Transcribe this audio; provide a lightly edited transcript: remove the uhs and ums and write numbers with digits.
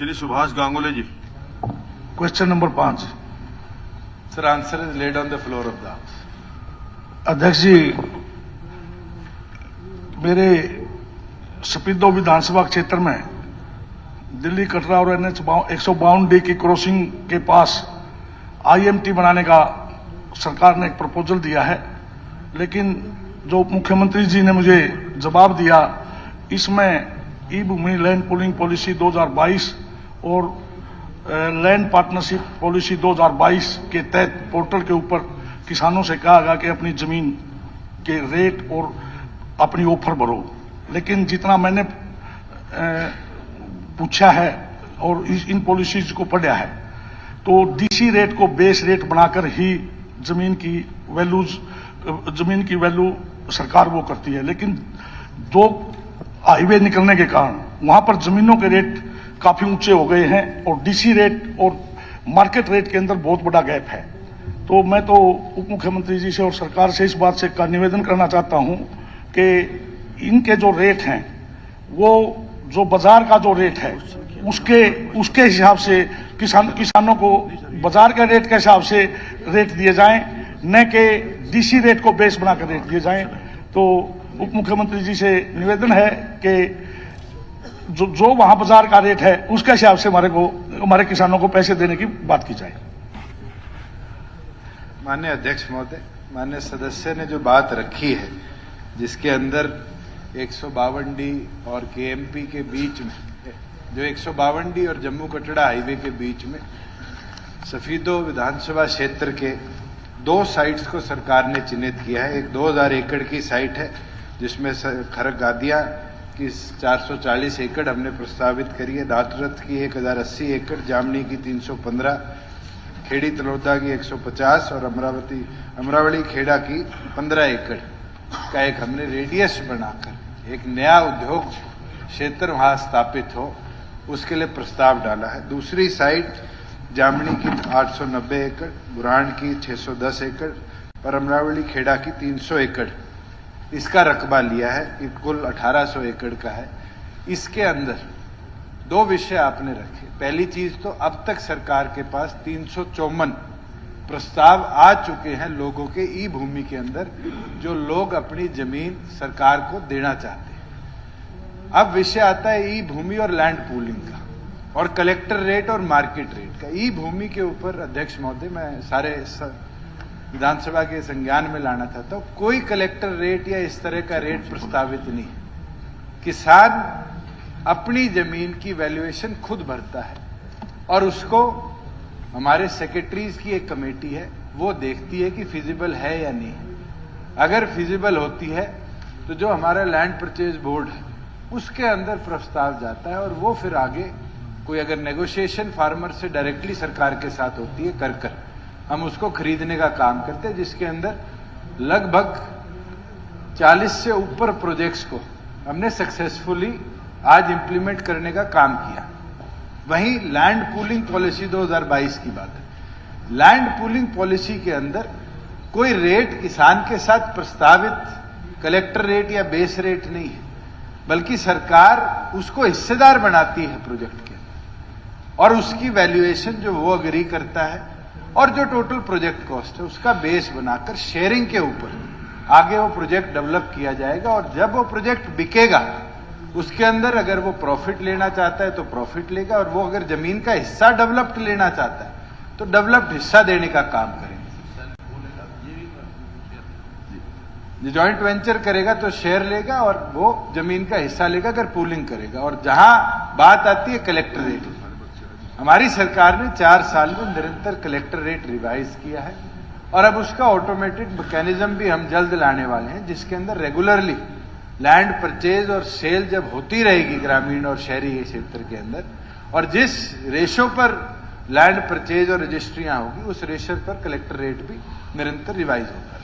Shri Subhash Ganguly ji. Question number 5। Sir, answer is laid on the floor of the House. अध्यक्ष जी, मेरे सपीदो विधानसभा क्षेत्र में दिल्ली कटरा और NH 152D की क्रॉसिंग के पास IMT बनाने का सरकार ने एक प्रपोजल दिया है, लेकिन जो मुख्यमंत्री जी ने मुझे जवाब दिया, इसमें ई भूमि लैंड पूलिंग पॉलिसी 2022 और लैंड पार्टनरशिप पॉलिसी 2022 के तहत पोर्टल के ऊपर किसानों से कहा गया कि अपनी जमीन के रेट और अपनी ऑफर भरो। लेकिन जितना मैंने पूछा है और इन पॉलिसीज को पढ़ा है, तो डीसी रेट को बेस रेट बनाकर ही जमीन की वैल्यू सरकार वो करती है। लेकिन दो हाईवे निकलने के कारण वहां पर जमीनों के रेट काफी ऊंचे हो गए हैं और डीसी रेट और मार्केट रेट के अंदर बहुत बड़ा गैप है। तो मैं तो उप मुख्यमंत्री जी से और सरकार से इस बात से का निवेदन करना चाहता हूं कि इनके जो रेट हैं, वो जो बाजार का जो रेट है उसके हिसाब से किसानों को बाजार के रेट के हिसाब से रेट दिए जाएं, न कि डीसी रेट को बेस बनाकर रेट दिए जाएं। तो उप मुख्यमंत्री जी से निवेदन है कि जो वहां बाजार का रेट है उसके हिसाब से हमारे किसानों को पैसे देने की बात की जाए। माननीय अध्यक्ष महोदय, माननीय सदस्य ने जो बात रखी है, जिसके अंदर 152D और KMP के बीच में, जो 152D और जम्मू कटरा हाईवे के बीच में सफीदो विधानसभा क्षेत्र के 2 साइट्स को सरकार ने चिन्हित किया है। एक 2000 एकड़ की साइट है, जिसमें खरगादिया की 440 एकड़ हमने प्रस्तावित करी है, दातरथ की 1080 एकड़, जामनी की 315, खेड़ी तलोदा की 150 और अमरावली खेड़ा की 15 एकड़ का एक हमने रेडियस बनाकर एक नया उद्योग क्षेत्र वहां स्थापित हो, उसके लिए प्रस्ताव डाला है। दूसरी साइट जामनी की 890 एकड़, बुरान की 610 एकड़ और अमरावली खेड़ा की 300 एकड़, इसका रकबा लिया है। ये कुल 1800 एकड़ का है। इसके अंदर 2 विषय आपने रखे। पहली चीज तो अब तक सरकार के पास 354 प्रस्ताव आ चुके हैं लोगों के ई भूमि के अंदर, जो लोग अपनी जमीन सरकार को देना चाहते हैं। अब विषय आता है ई भूमि और लैंड पूलिंग का और कलेक्टर रेट और मार्केट रेट का। ई भूमि के ऊपर अध्यक्ष महोदय, मैं सारे विधानसभा के संज्ञान में लाना चाहता हूं, कोई कलेक्टर रेट या इस तरह का रेट प्रस्तावित नहीं है। किसान अपनी जमीन की वैल्यूएशन खुद भरता है और उसको हमारे सेक्रेटरीज की एक कमेटी है, वो देखती है कि फिजिबल है या नहीं है। अगर फिजिबल होती है तो जो हमारा लैंड परचेज बोर्ड है उसके अंदर प्रस्ताव जाता है और वो फिर आगे कोई अगर नेगोशिएशन फार्मर से डायरेक्टली सरकार के साथ होती है, कर हम उसको खरीदने का काम करते हैं, जिसके अंदर लगभग 40 से ऊपर प्रोजेक्ट्स को हमने सक्सेसफुली आज इंप्लीमेंट करने का काम किया। वहीं लैंड पूलिंग पॉलिसी 2022 की बात है। लैंड पूलिंग पॉलिसी के अंदर कोई रेट किसान के साथ प्रस्तावित कलेक्टर रेट या बेस रेट नहीं है, बल्कि सरकार उसको हिस्सेदार बनाती है प्रोजेक्ट के और उसकी वैल्यूएशन जो वो अग्री करता है और जो टोटल प्रोजेक्ट कॉस्ट है उसका बेस बनाकर शेयरिंग के ऊपर आगे वो प्रोजेक्ट डेवलप किया जाएगा। और जब वो प्रोजेक्ट बिकेगा उसके अंदर अगर वो प्रॉफिट लेना चाहता है तो प्रॉफिट लेगा, और वो अगर जमीन का हिस्सा डेवलप्ड लेना चाहता है तो डेवलप्ड हिस्सा देने का काम करेंगे। जॉइंट वेंचर करेगा तो शेयर लेगा और वो जमीन का हिस्सा लेगा अगर पूलिंग करेगा। और जहां बात आती है कलेक्टर रेट, हमारी सरकार ने 4 साल में निरंतर कलेक्टर रेट रिवाइज किया है और अब उसका ऑटोमेटेड मैकेनिज्म भी हम जल्द लाने वाले हैं, जिसके अंदर रेगुलरली लैंड परचेज और सेल जब होती रहेगी ग्रामीण और शहरी क्षेत्र के अंदर, और जिस रेशो पर लैंड परचेज और रजिस्ट्रियां होगी उस रेशो पर कलेक्टर रेट भी निरंतर रिवाइज होगा।